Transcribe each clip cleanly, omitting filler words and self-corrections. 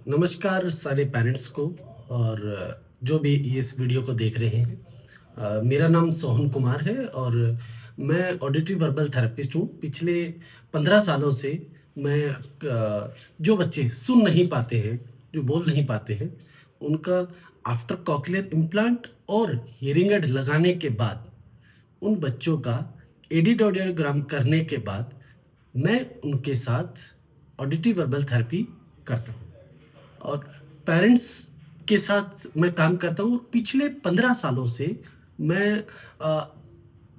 नमस्कार सारे पेरेंट्स को और जो भी इस वीडियो को देख रहे हैं। मेरा नाम सोहन कुमार है और मैं ऑडिटरी वर्बल थेरेपिस्ट हूँ। पिछले 15 सालों से मैं जो बच्चे सुन नहीं पाते हैं, जो बोल नहीं पाते हैं, उनका आफ्टर कॉकलियर इम्प्लांट और हियरिंग एड लगाने के बाद उन बच्चों का एडिटोडियोग्राम करने के बाद मैं उनके साथ ऑडिटरी वर्बल थेरेपी करता हूँ और पेरेंट्स के साथ मैं काम करता हूँ। पिछले 15 सालों से मैं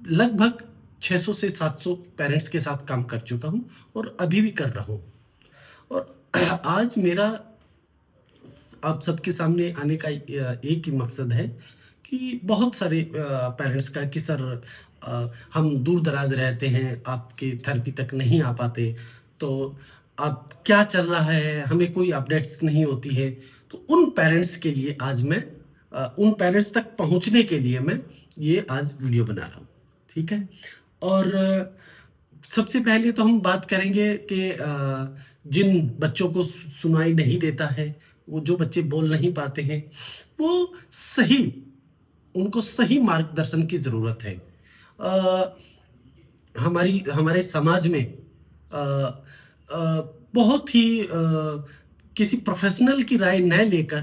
लगभग 600 से 700 पेरेंट्स के साथ काम कर चुका हूँ और अभी भी कर रहा हूँ। और आज मेरा आप सबके सामने आने का एक ही मकसद है कि बहुत सारे पेरेंट्स का कि सर हम दूर दराज रहते हैं, आपके थेरेपी तक नहीं आ पाते, तो अब क्या चल रहा है, हमें कोई अपडेट्स नहीं होती है। तो उन पेरेंट्स के लिए आज मैं उन पेरेंट्स तक पहुंचने के लिए मैं ये आज वीडियो बना रहा हूँ। ठीक है। और सबसे पहले तो हम बात करेंगे कि जिन बच्चों को सुनाई नहीं देता है, वो जो बच्चे बोल नहीं पाते हैं, वो सही उनको सही मार्गदर्शन की ज़रूरत है। हमारे समाज में अ, बहुत ही किसी प्रोफेशनल की राय न लेकर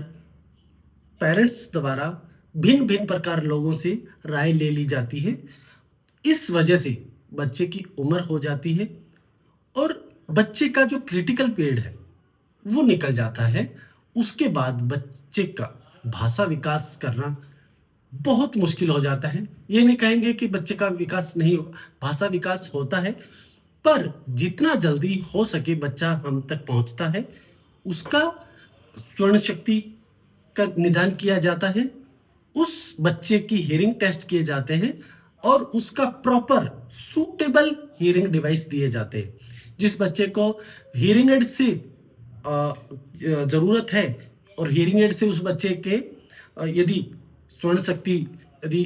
पेरेंट्स द्वारा भिन्न भिन्न प्रकार लोगों से राय ले ली जाती है। इस वजह से बच्चे की उम्र हो जाती है और बच्चे का जो क्रिटिकल पीरियड है वो निकल जाता है। उसके बाद बच्चे का भाषा विकास करना बहुत मुश्किल हो जाता है। ये नहीं कहेंगे कि बच्चे का विकास नहीं हो, भाषा विकास होता है, पर जितना जल्दी हो सके बच्चा हम तक पहुंचता है, उसका स्वर्ण शक्ति का निदान किया जाता है, उस बच्चे की हियरिंग टेस्ट किए जाते हैं और उसका प्रॉपर सूटेबल हियरिंग डिवाइस दिए जाते हैं। जिस बच्चे को हियरिंग एड से ज़रूरत है और हियरिंग एड से उस बच्चे के यदि स्वर्ण शक्ति यदि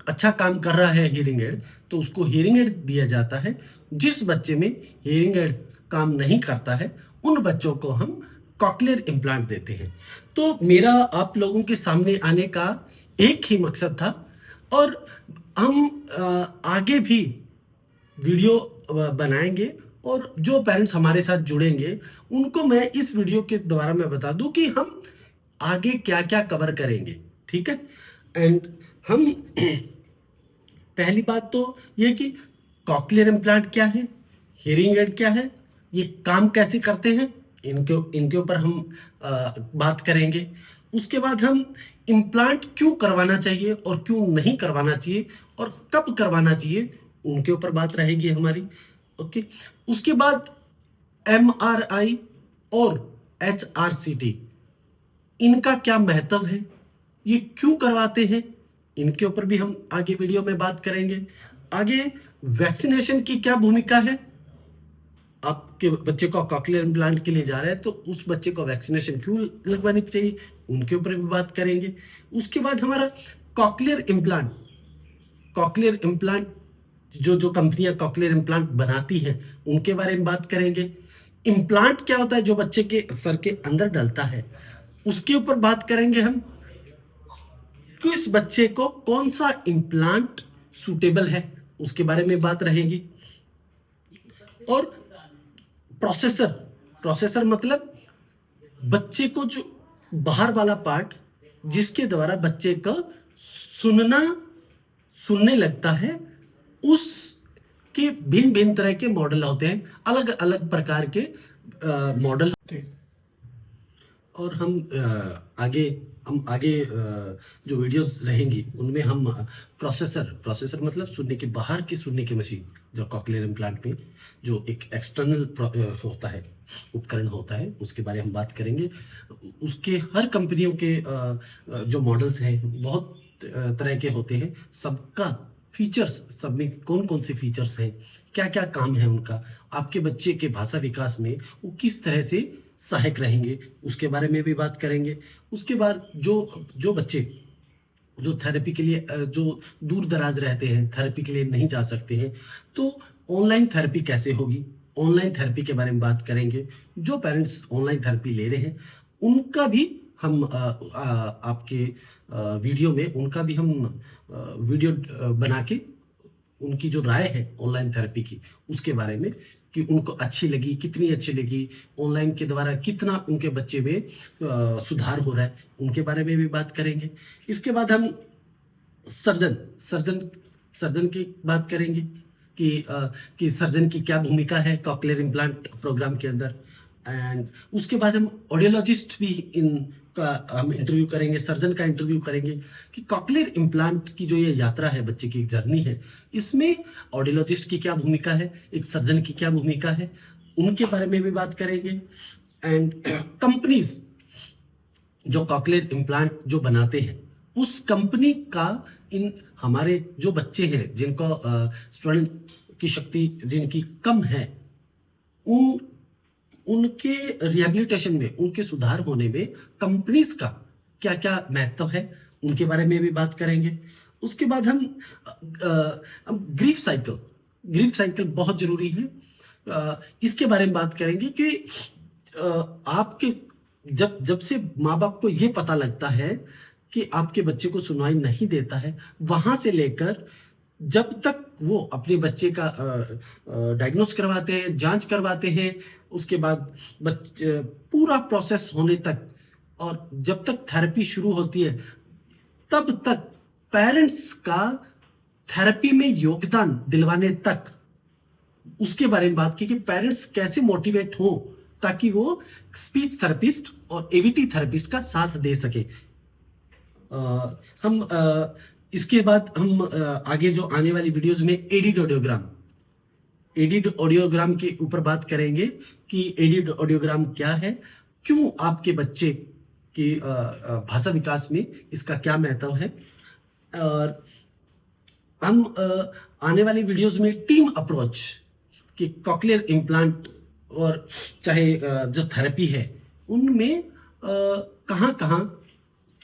अच्छा काम कर रहा है हियरिंग एड, तो उसको हियरिंग एड दिया जाता है। जिस बच्चे में हियरिंग एड काम नहीं करता है, उन बच्चों को हम कॉकलियर इम्प्लांट देते हैं। तो मेरा आप लोगों के सामने आने का एक ही मकसद था और हम आगे भी वीडियो बनाएंगे और जो पेरेंट्स हमारे साथ जुड़ेंगे उनको मैं इस वीडियो के द्वारा मैं बता दूं कि हम आगे क्या क्या कवर करेंगे। ठीक है। एंड हम पहली बात तो ये कि कॉकलियर इम्प्लांट क्या है, हियरिंग एड क्या है, ये काम कैसे करते हैं, इनके ऊपर हम बात करेंगे। उसके बाद हम इम्प्लांट क्यों करवाना चाहिए और क्यों नहीं करवाना चाहिए और कब करवाना चाहिए, उनके ऊपर बात रहेगी हमारी। ओके। उसके बाद MRI और HRCT, इनका क्या महत्व है, ये क्यों करवाते हैं, इनके ऊपर भी हम आगे वीडियो में बात करेंगे। आगे वैक्सीनेशन की क्या भूमिका है, आपके बच्चे को कॉकलियर इम्प्लांट के लिए जा रहा है तो उस बच्चे को वैक्सीनेशन क्यों लगवानी चाहिए, उनके ऊपर भी बात करेंगे। उसके बाद हमारा कॉकलियर इम्प्लांट जो जो कंपनियां कॉकलियर इम्प्लांट बनाती हैं उनके बारे में बात करेंगे। इम्प्लांट क्या होता है जो बच्चे के सर के अंदर डलता है, उसके ऊपर बात करेंगे हम कि इस बच्चे को कौन सा इम्प्लांट सूटेबल है, उसके बारे में बात रहेगी। और प्रोसेसर प्रोसेसर मतलब बच्चे को जो बाहर वाला पार्ट जिसके द्वारा बच्चे का सुनने लगता है, उसके भिन्न भिन्न तरह के मॉडल होते हैं, अलग अलग प्रकार के मॉडल होते हैं। और हम आगे जो वीडियोस रहेंगी उनमें हम प्रोसेसर मतलब बाहर की सुनने की मशीन, जो कॉकलियर इम्प्लांट में जो एक एक्सटर्नल होता है, उपकरण होता है, उसके बारे में हम बात करेंगे। उसके हर कंपनियों के जो मॉडल्स हैं बहुत तरह के होते हैं, सबका फीचर्स, सब में कौन कौन से फीचर्स हैं, क्या क्या काम है उनका, आपके बच्चे के भाषा विकास में वो किस तरह से सहायक रहेंगे, उसके बारे में भी बात करेंगे। उसके बाद जो बच्चे जो थेरेपी के लिए जो दूर दराज रहते हैं, थेरेपी के लिए नहीं जा सकते हैं, तो ऑनलाइन थेरेपी कैसे होगी, ऑनलाइन थेरेपी के बारे में बात करेंगे। जो पेरेंट्स ऑनलाइन थेरेपी ले रहे हैं उनका भी हम आपके वीडियो में उनका भी हम वीडियो बना के उनकी जो राय है ऑनलाइन थेरेपी की उसके बारे में कि उनको अच्छी लगी, कितनी अच्छी लगी, ऑनलाइन के द्वारा कितना उनके बच्चे में सुधार हो रहा है, उनके बारे में भी बात करेंगे। इसके बाद हम सर्जन सर्जन सर्जन की बात करेंगे कि सर्जन की क्या भूमिका है कॉकलियर इम्प्लांट प्रोग्राम के अंदर। एंड उसके बाद हम ऑडियोलॉजिस्ट भी इनका हम इंटरव्यू करेंगे, सर्जन का इंटरव्यू करेंगे कि कॉकलियर इम्प्लांट की जो ये यात्रा है, बच्चे की जर्नी है, इसमें ऑडियोलॉजिस्ट की क्या भूमिका है, एक सर्जन की क्या भूमिका है, उनके बारे में भी बात करेंगे। एंड कंपनीज जो कॉकलियर इम्प्लांट जो बनाते हैं उस कंपनी का इन हमारे जो बच्चे हैं जिनको स्मरण की शक्ति जिनकी कम है उनके रिहेबिलिटेशन में, उनके सुधार होने में कंपनीज का क्या क्या महत्व है, उनके बारे में भी बात करेंगे। उसके बाद हम ग्रीफ साइकिल बहुत जरूरी है, इसके बारे में बात करेंगे कि आपके जब से माँ बाप को ये पता लगता है कि आपके बच्चे को सुनवाई नहीं देता है, वहां से लेकर जब तक वो अपने बच्चे का डायग्नोस करवाते हैं, जांच करवाते हैं, उसके बाद बच्चे पूरा प्रोसेस होने तक और जब तक थेरेपी शुरू होती है तब तक पेरेंट्स का थेरेपी में योगदान दिलवाने तक उसके बारे में बात की कि पेरेंट्स कैसे मोटिवेट हो ताकि वो स्पीच थेरेपिस्ट और एवीटी थेरेपिस्ट का साथ दे सके। इसके बाद हम आगे जो आने वाली वीडियोस में एडिड ऑडियोग्राम के ऊपर बात करेंगे कि एडिड ऑडियोग्राम क्या है, क्यों आपके बच्चे की भाषा विकास में इसका क्या महत्व है। और हम आने वाली वीडियोस में टीम अप्रोच कि कॉकलियर इम्प्लांट और चाहे जो थेरेपी है उनमें कहाँ कहाँ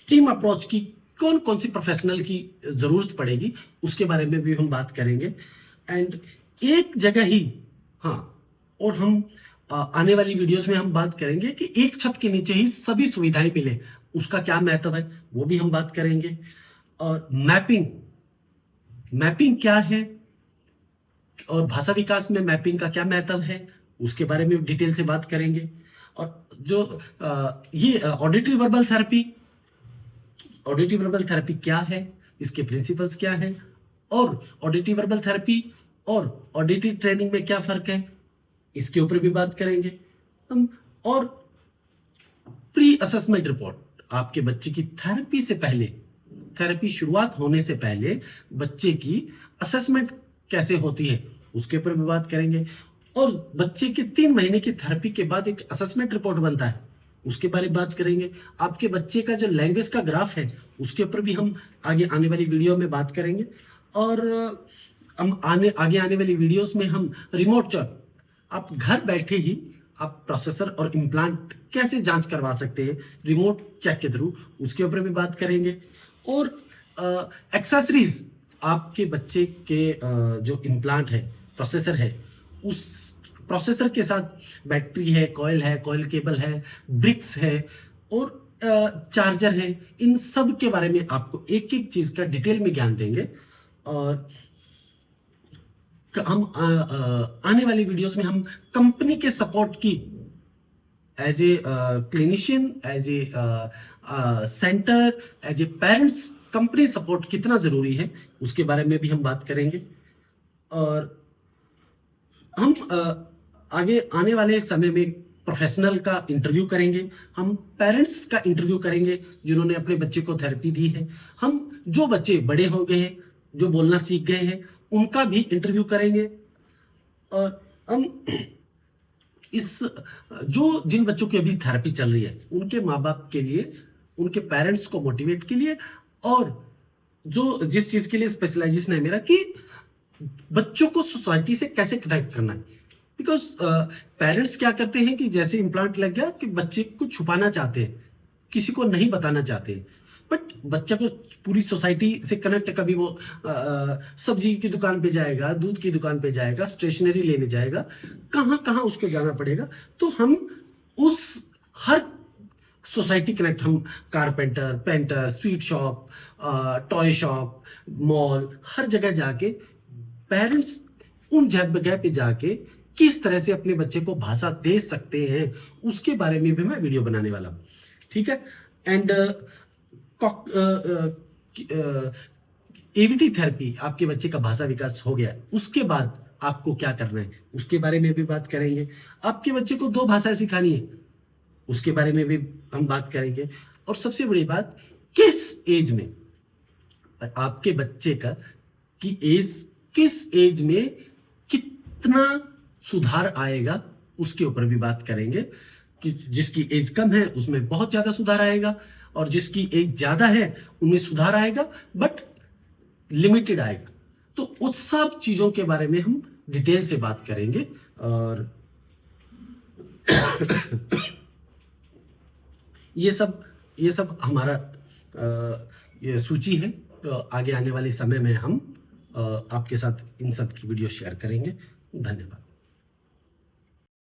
टीम अप्रोच की कौन कौन सी प्रोफेशनल की जरूरत पड़ेगी उसके बारे में भी हम बात करेंगे। एंड एक जगह ही और हम आने वाली वीडियोस में हम बात करेंगे कि एक छत के नीचे ही सभी सुविधाएं मिले, उसका क्या महत्व है वो भी हम बात करेंगे। और मैपिंग क्या है और भाषा विकास में मैपिंग का क्या महत्व है उसके बारे में डिटेल से बात करेंगे। और जो ये ऑडिटरी वर्बल थेरेपी क्या है, इसके प्रिंसिपल्स क्या है, और ऑडिटरी वर्बल थेरेपी और ऑडिटरी ट्रेनिंग में क्या फर्क है, इसके ऊपर भी बात करेंगे हम। और प्री असेसमेंट रिपोर्ट, आपके बच्चे की थेरेपी से पहले, थेरेपी शुरुआत होने से पहले बच्चे की असेसमेंट कैसे होती है उसके ऊपर भी बात करेंगे। और बच्चे के 3 महीने की थेरेपी के बाद एक असेसमेंट रिपोर्ट बनता है, उसके बारे में बात करेंगे। आपके बच्चे का जो लैंग्वेज का ग्राफ है उसके ऊपर भी हम आगे आने वाली वीडियो में बात करेंगे। और हम आगे आने वाली वीडियोस में हम रिमोट चेक, आप घर बैठे ही आप प्रोसेसर और इम्प्लांट कैसे जांच करवा सकते हैं रिमोट चेक के थ्रू, उसके ऊपर भी बात करेंगे। और एक्सेसरीज, आपके बच्चे के जो इम्प्लांट है, प्रोसेसर है, उस प्रोसेसर के साथ बैटरी है, कॉइल केबल है, ब्रिक्स है और चार्जर है, इन सब के बारे में आपको एक एक चीज का डिटेल में ज्ञान देंगे। और हम आने वाली वीडियोस में हम कंपनी के सपोर्ट की as a clinician, as a centre, as a parents, company support कितना जरूरी है उसके बारे में भी हम बात करेंगे। और हम आगे आने वाले समय में प्रोफेशनल का इंटरव्यू करेंगे, हम पेरेंट्स का इंटरव्यू करेंगे जिन्होंने अपने बच्चे को थेरेपी दी है, हम जो बच्चे बड़े हो गए हैं, जो बोलना सीख गए हैं, उनका भी इंटरव्यू करेंगे। और हम जिन बच्चों की अभी थेरेपी चल रही है उनके माँ बाप के लिए, उनके पेरेंट्स को मोटिवेट के लिए, और जो जिस चीज के लिए स्पेशलाइजेशन है मेरा कि बच्चों को सोसाइटी से कैसे कनेक्ट करना है। बिकॉज पेरेंट्स क्या करते हैं कि जैसे इम्प्लांट लग गया कि बच्चे को छुपाना चाहते हैं, किसी को नहीं बताना चाहते हैं। बट बच्चा को पूरी सोसाइटी से कनेक्ट, कभी वो सब्जी की दुकान पे जाएगा, दूध की दुकान पे जाएगा, स्टेशनरी लेने जाएगा, कहाँ कहाँ उसको जाना पड़ेगा। तो हम उस हर सोसाइटी कनेक्ट, हम carpenter, painter, sweet shop, toy shop, mall, हर जगह जाके पेरेंट्स उन जगह पे जाके किस तरह से अपने बच्चे को भाषा दे सकते हैं, उसके बारे में भी मैं वीडियो बनाने वाला हूँ। ठीक है। एंड एवीटी थेरेपी, आपके बच्चे का भाषा विकास हो गया, उसके बाद आपको क्या करना है उसके बारे में भी बात करेंगे। आपके बच्चे को 2 भाषाएं सिखानी है, उसके बारे में भी हम बात करेंगे। और सबसे बड़ी बात, किस एज में आपके बच्चे का किस एज में कितना सुधार आएगा, उसके ऊपर भी बात करेंगे। कि जिसकी एज कम है उसमें बहुत ज्यादा सुधार आएगा, और जिसकी एज ज्यादा है उनमें सुधार आएगा बट लिमिटेड आएगा। तो उस सब चीजों के बारे में हम डिटेल से बात करेंगे। और ये सब हमारा ये सूची है। तो आगे आने वाले समय में हम आपके साथ इन सब की वीडियो शेयर करेंगे। धन्यवाद।